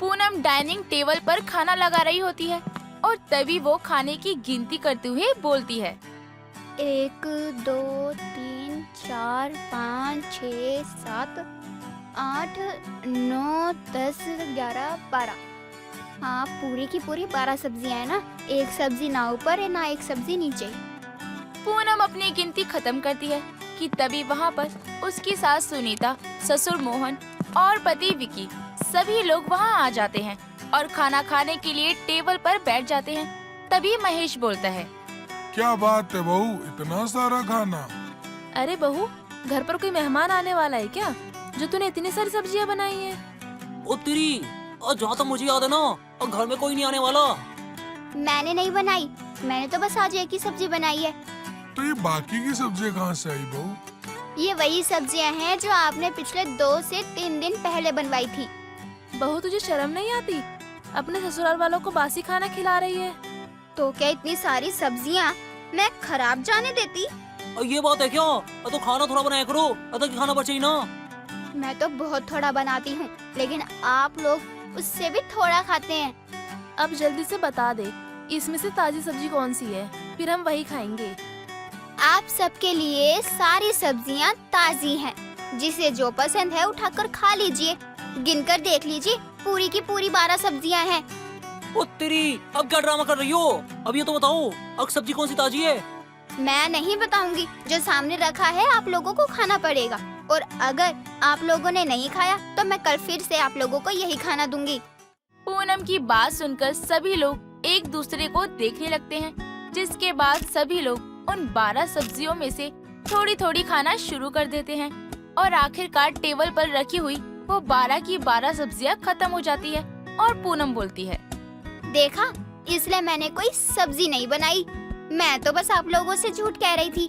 Poonam dining table पर खाना लगा रही होती है और तभी वो खाने की गिनती करते हुए बोलती है। 1 2 3 4 5 6 7 8 9 10 11 12। हाँ, पूरी की पूरी 12 सब्जियां है ना। एक सब्जी ना ऊपर है ना एक सब्जी नीचे। पूनम अपनी गिनती खत्म करती है कि तभी वहाँ पर उसकी सास सुनीता, ससुर मोहन और पति विकी सभी लोग वहाँ आ जाते हैं और खाना खाने के लिए टेबल पर बैठ जाते हैं। तभी महेश बोलता है। क्या बात है बहू, इतना सारा खाना? अरे बहू, घर पर कोई मेहमान आने वाला है क्या, जो तूने इतनी सारी सब्जियां बनाई हैं? ओ तेरी, और जहाँ तक मुझे याद है ना, और घर में कोई नहीं आने वाला। मैंने नहीं बनाई, मैंने तो बस आज एक ही सब्जी बनाई है। तो ये बाकी की सब्जियां कहाँ से आई बहू? ये वही सब्जियां हैं जो आपने पिछले 2 से 3 दिन पहले बनवाई थी। बहू, तुझे शर्म नहीं आती? अपने ससुराल वालों को बासी खाना खिला रही है। तो क्या इतनी सारी सब्जियां मैं खराब जाने देती? और ये बात है क्या? तो खाना थोड़ा बनाया करो, अतः की खाना बचे ही ना। मैं तो बहुत थोड़ा बनाती हूँ, लेकिन आप लोग उससे भी थोड़ा खाते हैं। अब जल्दी से बता दे, इसमें से ताजी सब्जी कौन सी है, फिर हम वही खाएंगे। आप सबके लिए सारी सब्जियां ताजी हैं। जिसे जो पसंद है उठाकर खा लीजिए। गिनकर देख लीजिए, पूरी की पूरी 12 सब्जियां हैं। ओ तेरी, अब क्या ड्रामा कर रही हो? अब ये तो बताओ, अब सब्जी कौन सी ताजी है? मैं नहीं बताऊंगी, जो सामने रखा है आप लोगों को खाना पड़ेगा। और अगर आप लोगों ने नहीं खाया तो मैं कल फिर से आप लोगों को यही खाना दूंगी। पूनम की बात सुनकर सभी लोग एक दूसरे को देखने लगते हैं, जिसके बाद सभी लोग उन 12 सब्जियों में से थोड़ी थोड़ी खाना शुरू कर देते हैं और आखिरकार टेबल पर रखी हुई वो 12 की 12 सब्जियां खत्म हो जाती है और पूनम बोलती है। देखा, इसलिए मैंने कोई सब्जी नहीं बनाई। मैं तो बस आप लोगों से झूठ कह रही थी।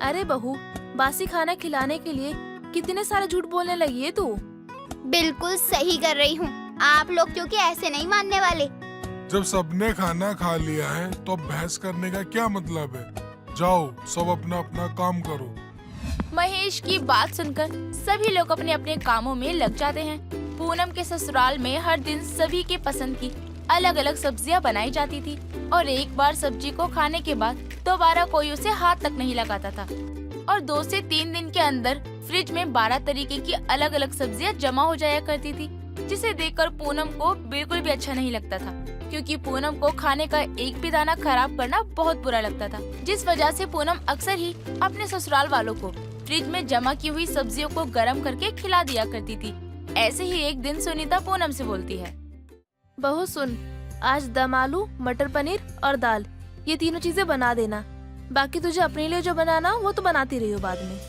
अरे बहू, बासी खाना खिलाने के लिए कितने सारे झूठ बोलने लगी है तू। बिल्कुल सही कर रही हूँ। आप लोग क्योंकि ऐसे नहीं मानने वाले। जब सबने खाना खा लिया है तो अब बहस करने का क्या मतलब है? जाओ, सब अपना अपना काम करो। महेश की बात सुनकर सभी लोग अपने अपने कामों में लग जाते हैं। पूनम के ससुराल में हर दिन सभी के पसंद की अलग अलग सब्जियां बनाई जाती थी और एक बार सब्जी को खाने के बाद दोबारा कोई उसे हाथ तक नहीं लगाता था। और 2 से 3 दिन के अंदर फ्रिज में 12 तरीके की अलग अलग सब्जियां जमा हो जाया करती थी, जिसे देखकर पूनम को बिल्कुल भी अच्छा नहीं लगता था, क्योंकि पूनम को खाने का एक भी दाना खराब करना बहुत बुरा लगता था। जिस वजह से पूनम अक्सर ही अपने ससुराल वालों को फ्रिज में जमा की हुई सब्जियों को गर्म करके खिला दिया करती थी। ऐसे ही एक दिन सुनीता पूनम से बोलती है। बहू सुन, आज दम आलू, मटर पनीर और दाल, ये तीनों चीजें बना देना। बाकी तुझे अपने लिए जो बनाना वो तो बनाती रही हो बाद में।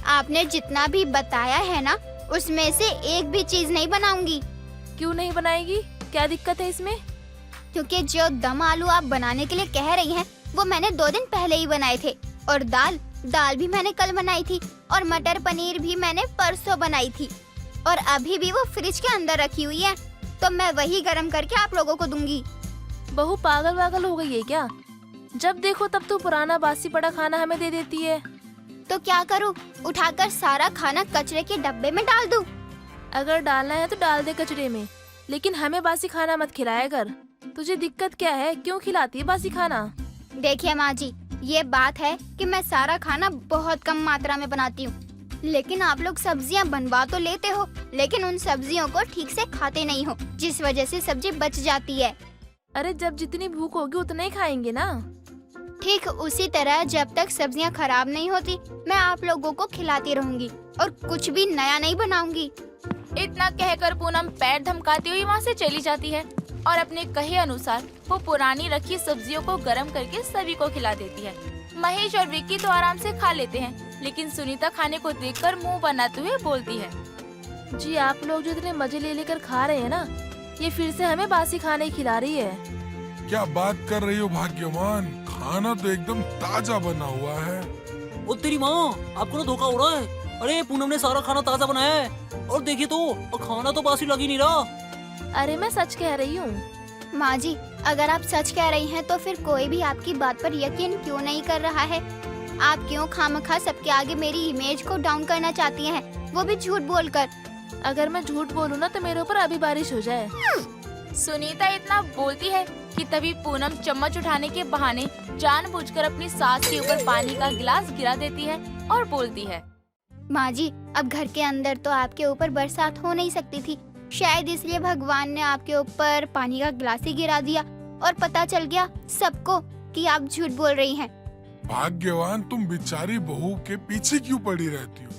आपने जितना भी बताया है ना, उसमें से एक भी चीज नहीं बनाऊंगी। क्यों नहीं बनाएगी? क्या दिक्कत है इसमें? क्योंकि जो दम आलू आप बनाने के लिए कह रही हैं, वो मैंने 2 दिन पहले ही बनाए थे। और दाल भी मैंने कल बनाई थी। और मटर पनीर भी मैंने परसों बनाई थी। और अभी भी वो फ्रिज के अंदर रखी हुई है, तो मैं वही गरम करके आप लोगों को दूंगी। बहू पागल वागल हो गई है क्या? जब देखो तब तो पुराना बासी पड़ा खाना हमें दे देती है। तो क्या करूँ? उठाकर सारा खाना कचरे के डब्बे में डाल दूं? अगर डालना है तो डाल दे कचरे में, लेकिन हमें बासी खाना मत खिलाया कर। तुझे दिक्कत क्या है? क्यों खिलाती है बासी खाना? देखिए माँ जी, ये बात है कि मैं सारा खाना बहुत कम मात्रा में बनाती हूँ, लेकिन आप लोग सब्जियाँ बनवा तो लेते हो, लेकिन उन सब्जियों को ठीक से खाते नहीं हो, जिस वजह से सब्जी बच जाती है। अरे जब जितनी भूख होगी उतना ही खाएंगे ना। ठीक उसी तरह जब तक सब्जियाँ खराब नहीं होती, मैं आप लोगों को खिलाती रहूंगी और कुछ भी नया नहीं बनाऊंगी। इतना कहकर पूनम पैर धमकाती हुई वहाँ से चली जाती है और अपने कहे अनुसार वो पुरानी रखी सब्जियों को गर्म करके सभी को खिला देती है। महेश और विक्की तो आराम से खा लेते हैं, लेकिन सुनीता खाने को देखकर मुंह बनाते हुए बोलती है। जी, आप लोग जो इतने मजे ले लेकर खा रहे हैं ना, ये फिर से हमें बासी खाने खिला रही है। क्या बात कर रही हो भाग्यवान? खाना तो एकदम ताजा बना हुआ है। ओ तेरी माँ, आपको ना धोखा हो रहा है। अरे पूनम ने सारा खाना ताजा बनाया है, और देखिए तो खाना तो बासी लग ही नहीं रहा। अरे मैं सच कह रही हूँ। माँ जी, अगर आप सच कह रही हैं तो फिर कोई भी आपकी बात पर यकीन क्यों नहीं कर रहा है? आप क्यों खामखा सबके आगे मेरी इमेज को डाउन करना चाहती हैं, वो भी झूठ बोलकर? अगर मैं झूठ बोलूँ ना तो मेरे ऊपर अभी बारिश हो जाए। सुनीता इतना बोलती है कि तभी पूनम चम्मच उठाने के बहाने जानबूझकर अपनी सास के ऊपर पानी का गिलास गिरा देती है और बोलती है, माँ जी, अब घर के अंदर तो आपके ऊपर बरसात हो नहीं सकती थी, शायद इसलिए भगवान ने आपके ऊपर पानी का गिलास ही गिरा दिया और पता चल गया सबको कि आप झूठ बोल रही हैं। भाग्यवान तुम बेचारी बहू के पीछे क्यों पड़ी रहती हो?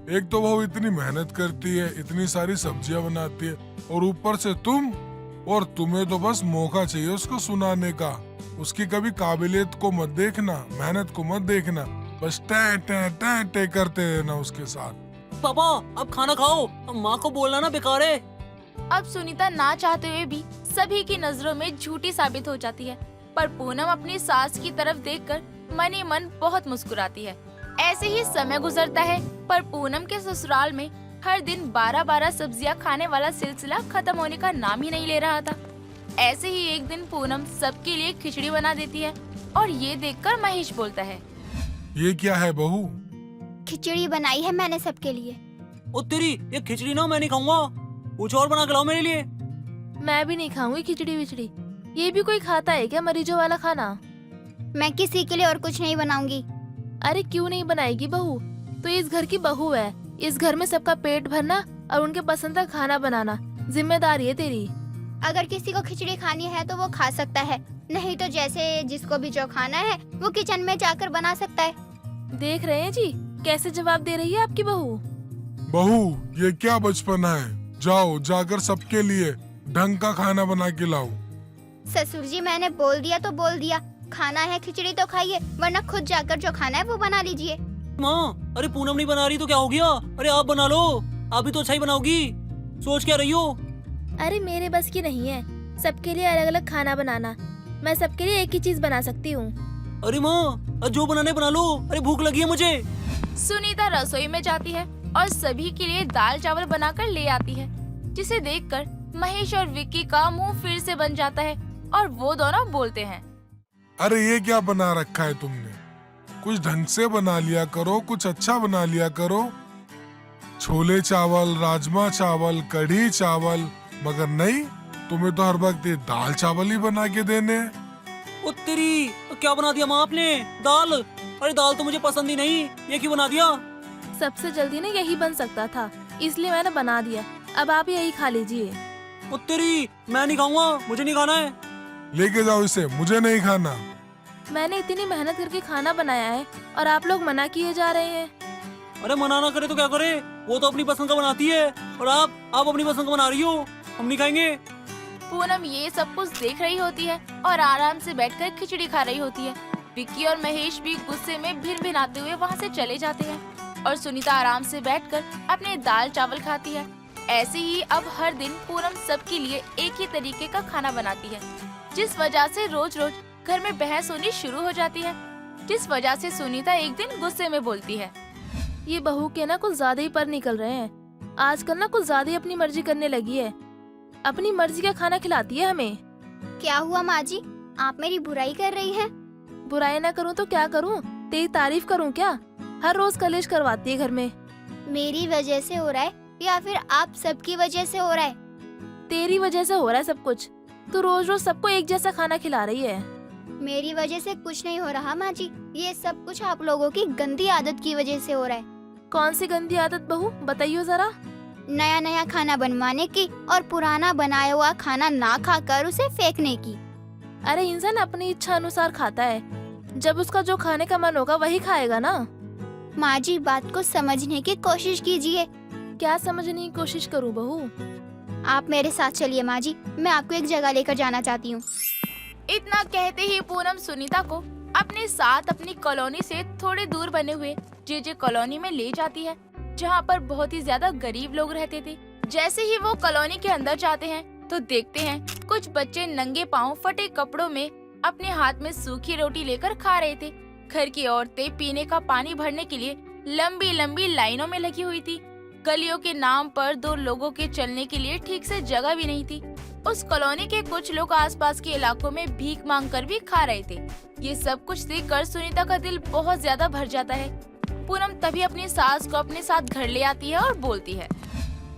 एक तो बहू इतनी मेहनत करती है, इतनी सारी सब्जियां बनाती है, और ऊपर से तुम, और तुम्हें तो बस मौका चाहिए उसको सुनाने का। उसकी कभी काबिलियत को मत देखना, मेहनत को मत देखना, बस टे टे टे टे करते रहना उसके साथ। पापा अब खाना खाओ, अब माँ को बोलना ना बेकार है। अब सुनीता ना चाहते हुए भी सभी की नजरों में झूठी साबित हो जाती है, पर पूनम अपनी सास की तरफ देखकर मन ही मन बहुत मुस्कुराती है। ऐसे ही समय गुजरता है, पर पूनम के ससुराल में हर दिन 12-12 सब्जियां खाने वाला सिलसिला खत्म होने का नाम ही नहीं ले रहा था। ऐसे ही एक दिन पूनम सबके लिए खिचड़ी बना देती है और ये देखकर महेश बोलता है, ये क्या है बहू? खिचड़ी बनाई है मैंने सबके लिए। ओ तेरी, ये खिचड़ी ना मैं नहीं खाऊंगा, कुछ और बना के लाओ मेरे लिए। मैं भी नहीं खाऊंगी खिचड़ी विचड़ी। ये भी कोई खाता है क्या मरीजों वाला खाना? मैं किसी के लिए और कुछ नहीं बनाऊंगी। अरे क्यों नहीं बनाएगी बहू? तो इस घर की बहू है, इस घर में सबका पेट भरना और उनके पसंद का खाना बनाना जिम्मेदारी है तेरी। अगर किसी को खिचड़ी खानी है तो वो खा सकता है, नहीं तो जैसे जिसको भी जो खाना है वो किचन में जाकर बना सकता है। देख रहे हैं जी कैसे जवाब दे रही है आपकी बहू। बहू ये क्या बचपन है? जाओ जाकर सबके लिए ढंग का खाना बना के लाओ। ससुर जी, मैंने बोल दिया तो बोल दिया, खाना है खिचड़ी तो खाइए, वरना खुद जाकर जो खाना है वो बना लीजिए। माँ, अरे पूनम नहीं बना रही तो क्या हो गया? अरे आप बना लो, आप भी तो अच्छा ही बनाओगी, सोच क्या रही हो? अरे मेरे बस की नहीं है सबके लिए अलग अलग खाना बनाना, मैं सबके लिए एक ही चीज बना सकती हूँ। अरे माँ, जो बनाने बना लो, अरे भूख लगी है मुझे। सुनीता रसोई में जाती है और सभी के लिए दाल चावल बनाकर ले आती है, जिसे देखकर महेश और विक्की का मुंह फिर से बन जाता है और वो दोनों बोलते हैं, अरे ये क्या बना रखा है तुमने? कुछ ढंग से बना लिया करो, कुछ अच्छा बना लिया करो। छोले चावल, राजमा चावल, कढ़ी चावल, मगर नहीं, तुम्हें तो हर वक्त ये दाल चावल ही बना के देने। ओ तेरी, क्या बना दिया माँ आपने? दाल? अरे दाल तो मुझे पसंद ही नहीं, ये क्यों बना दिया? सबसे जल्दी ना यही बन सकता था, इसलिए मैंने बना दिया, अब आप यही खा लीजिए। ओ तेरी, मैं नहीं खाऊंगा, मुझे नहीं खाना है। लेके जाओ इसे, मुझे नहीं खाना। मैंने इतनी मेहनत करके खाना बनाया है और आप लोग मना किए जा रहे हैं। अरे मना ना करे तो क्या करे, वो तो अपनी पसंद का बनाती है, और आप अपनी पसंद का बना रही हो, हम नहीं खाएंगे। पूनम ये सब कुछ देख रही होती है और आराम से बैठकर खिचड़ी खा रही होती है। विक्की और महेश भी गुस्से में भिन-भिनाते हुए वहाँ से चले जाते हैं और सुनीता आराम से बैठकर अपने दाल चावल खाती है। ऐसे ही अब हर दिन पूनम सबके लिए एक ही तरीके का खाना बनाती है, जिस वजह से रोज रोज घर में बहस होनी शुरू हो जाती है, जिस वजह से सुनीता एक दिन गुस्से में बोलती है, ये बहू के ना कुछ ज्यादा ही पर निकल रहे हैं, आजकल ना कुछ ज्यादा ही अपनी मर्जी करने लगी है, अपनी मर्जी का खाना खिलाती है हमें। क्या हुआ माँ जी, आप मेरी बुराई कर रही हैं? बुराई ना करूँ तो क्या करूँ, तेरी तारीफ करूँ क्या? हर रोज कलेश करवाती है घर में। मेरी वजह से हो रहा है या फिर आप सबकी वजह से हो रहा है? तेरी वजह से हो रहा है सब कुछ, तू रोज रोज सबको एक जैसा खाना खिला रही है। मेरी वजह से कुछ नहीं हो रहा माँ जी, ये सब कुछ आप लोगों की गंदी आदत की वजह से हो रहा है। कौन सी गंदी आदत बहू, बताइयो जरा। नया नया खाना बनवाने की और पुराना बनाया हुआ खाना ना खाकर उसे फेंकने की। अरे इंसान अपनी इच्छा अनुसार खाता है, जब उसका जो खाने का मन होगा वही खाएगा ना। माँ जी, बात को समझने की कोशिश कीजिए। क्या समझने की कोशिश करूँ बहू? आप मेरे साथ चलिए माँ जी, मैं आपको एक जगह लेकर जाना चाहती हूँ। इतना कहते ही पूनम सुनीता को अपने साथ अपनी कॉलोनी से थोड़े दूर बने हुए जेजे कॉलोनी में ले जाती है, जहाँ पर बहुत ही ज्यादा गरीब लोग रहते थे। जैसे ही वो कॉलोनी के अंदर जाते हैं तो देखते हैं कुछ बच्चे नंगे पांव फटे कपड़ों में अपने हाथ में सूखी रोटी लेकर खा रहे थे। घर की औरतें पीने का पानी भरने के लिए लंबी लंबी लाइनों में लगी हुई थी। गलियों के नाम पर दो लोगों के चलने के लिए ठीक से जगह भी नहीं थी। उस कॉलोनी के कुछ लोग आसपास के इलाकों में भीख मांगकर भी खा रहे थे। ये सब कुछ देखकर सुनीता का दिल बहुत ज्यादा भर जाता है। पूनम तभी अपनी सास को अपने साथ घर ले आती है और बोलती है,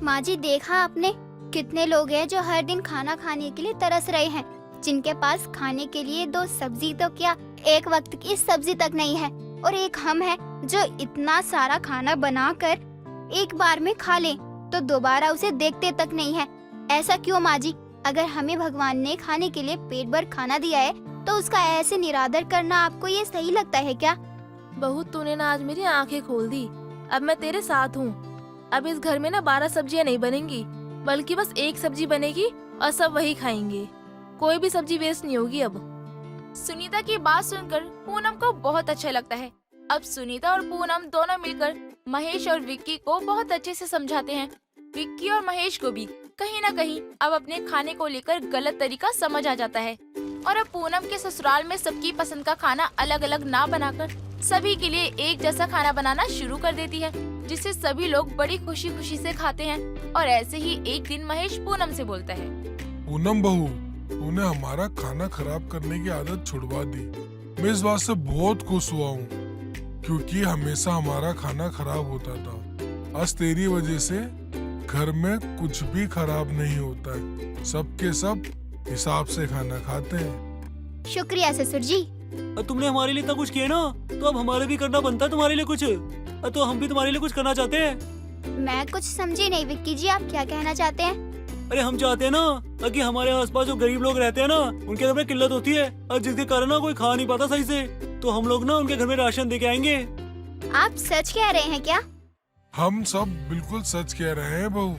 माँ जी, देखा आपने कितने लोग हैं जो हर दिन खाना खाने के लिए तरस रहे हैं, जिनके पास खाने के लिए 2 सब्जी तो क्या, एक वक्त की सब्जी तक नहीं है। और एक हम हैं जो इतना सारा खाना बनाकर एक बार में खा लें तो दोबारा उसे देखते तक नहीं है। ऐसा क्यों माँ जी? अगर हमें भगवान ने खाने के लिए पेट भर खाना दिया है तो उसका ऐसे निरादर करना आपको ये सही लगता है क्या? बहू, तूने ना आज मेरी आंखें खोल दी। अब मैं तेरे साथ हूँ। अब इस घर में ना 12 सब्जियाँ नहीं बनेंगी, बल्कि बस 1 सब्जी बनेगी और सब वही खाएंगे। कोई भी सब्जी वेस्ट नहीं होगी अब। सुनीता की बात सुनकर पूनम को बहुत अच्छा लगता है। अब सुनीता और पूनम दोनों मिलकर महेश और विक्की को बहुत अच्छे से समझाते हैं। विक्की और महेश को भी कहीं न कहीं अब अपने खाने को लेकर गलत तरीका समझ आ जाता है और अब पूनम के ससुराल में सबकी पसंद का खाना अलग अलग ना बनाकर सभी के लिए एक जैसा खाना बनाना शुरू कर देती है, जिसे सभी लोग बड़ी खुशी खुशी से खाते हैं। और ऐसे ही एक दिन महेश पूनम से बोलता है, पूनम बहू, तूने हमारा खाना खराब करने की आदत छुड़वा दी। मैं इस बात से बहुत खुश हुआ हूँ, क्योंकि हमेशा हमारा खाना खराब होता था। आज तेरी वजह से घर में कुछ भी खराब नहीं होता है। सबके सब हिसाब से खाना खाते हैं। शुक्रिया ससुर जी। तुमने हमारे लिए इतना कुछ किया ना, तो अब हमारे भी करना बनता है तुम्हारे लिए कुछ। तो हम भी तुम्हारे लिए कुछ करना चाहते हैं। मैं कुछ समझी नहीं विक्की जी, आप क्या कहना चाहते हैं? अरे हम चाहते हैं ना कि हमारे आसपास जो गरीब लोग रहते हैं ना, उनके घर में किल्लत होती है और जिसके कारण ना कोई खा नहीं पाता सही से, तो हम लोग ना उनके घर में राशन दे के आएंगे। आप सच कह रहे हैं क्या? हम सब बिल्कुल सच कह रहे हैं बहू।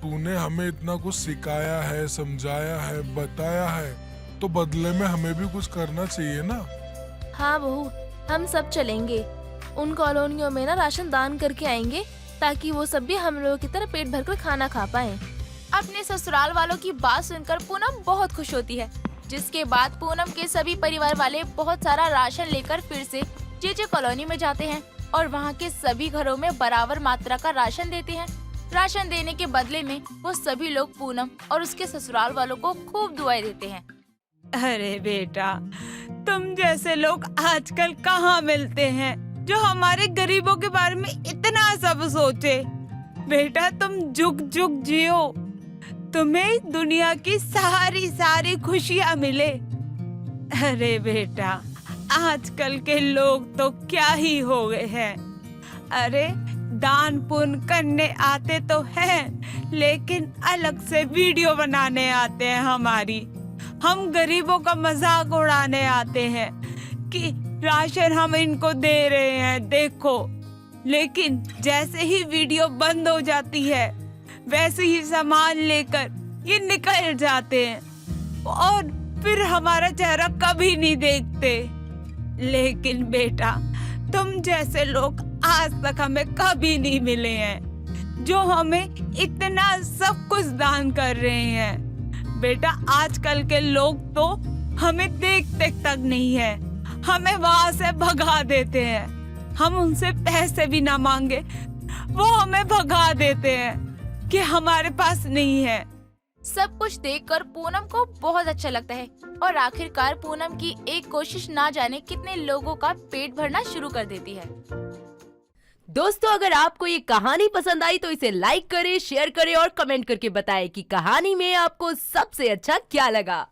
तूने हमें इतना कुछ सिखाया है, समझाया है, बताया है, तो बदले में हमें भी कुछ करना चाहिए ना। हाँ बहू, हम सब चलेंगे। उन कॉलोनियों में ना राशन दान करके आएंगे, ताकि वो सब भी हम लोगों की तरह पेट भरकर खाना खा पाएं। अपने ससुराल वालों की बात सुनकर पूनम बहुत खुश होती है, जिसके बाद पूनम के सभी परिवार वाले बहुत सारा राशन लेकर फिर से जेजे कॉलोनी में जाते हैं और वहाँ के सभी घरों में बराबर मात्रा का राशन देते हैं। राशन देने के बदले में वो सभी लोग पूनम और उसके ससुराल वालों को खूब दुआएं देते हैं। अरे बेटा, तुम जैसे लोग आजकल कहाँ मिलते हैं जो हमारे गरीबों के बारे में इतना सब सोचे। बेटा तुम जुग जुग जियो, तुम्हें दुनिया की सारी खुशियाँ मिले। अरे बेटा, आजकल के लोग तो क्या ही हो गए हैं। अरे दान पुण्य करने आते तो हैं, लेकिन अलग से वीडियो बनाने आते हैं हमारी। हम गरीबों का मजाक उड़ाने आते हैं कि राशन हम इनको दे रहे हैं, देखो। लेकिन जैसे ही वीडियो बंद हो जाती है, वैसे ही सामान लेकर ये निकल जाते हैं और फिर हमारा चेहरा कभी नहीं देखते। लेकिन बेटा, तुम जैसे लोग आज तक हमें कभी नहीं मिले हैं, जो हमें इतना सब कुछ दान कर रहे हैं। बेटा आजकल के लोग तो हमें देखते तक नहीं है, हमें वहां से भगा देते हैं। हम उनसे पैसे भी ना मांगे, वो हमें भगा देते हैं कि हमारे पास नहीं है। सब कुछ देखकर पूनम को बहुत अच्छा लगता है और आखिरकार पूनम की एक कोशिश ना जाने कितने लोगों का पेट भरना शुरू कर देती है। दोस्तों, अगर आपको ये कहानी पसंद आई तो इसे लाइक करें, शेयर करें और कमेंट करके बताएं कि कहानी में आपको सबसे अच्छा क्या लगा।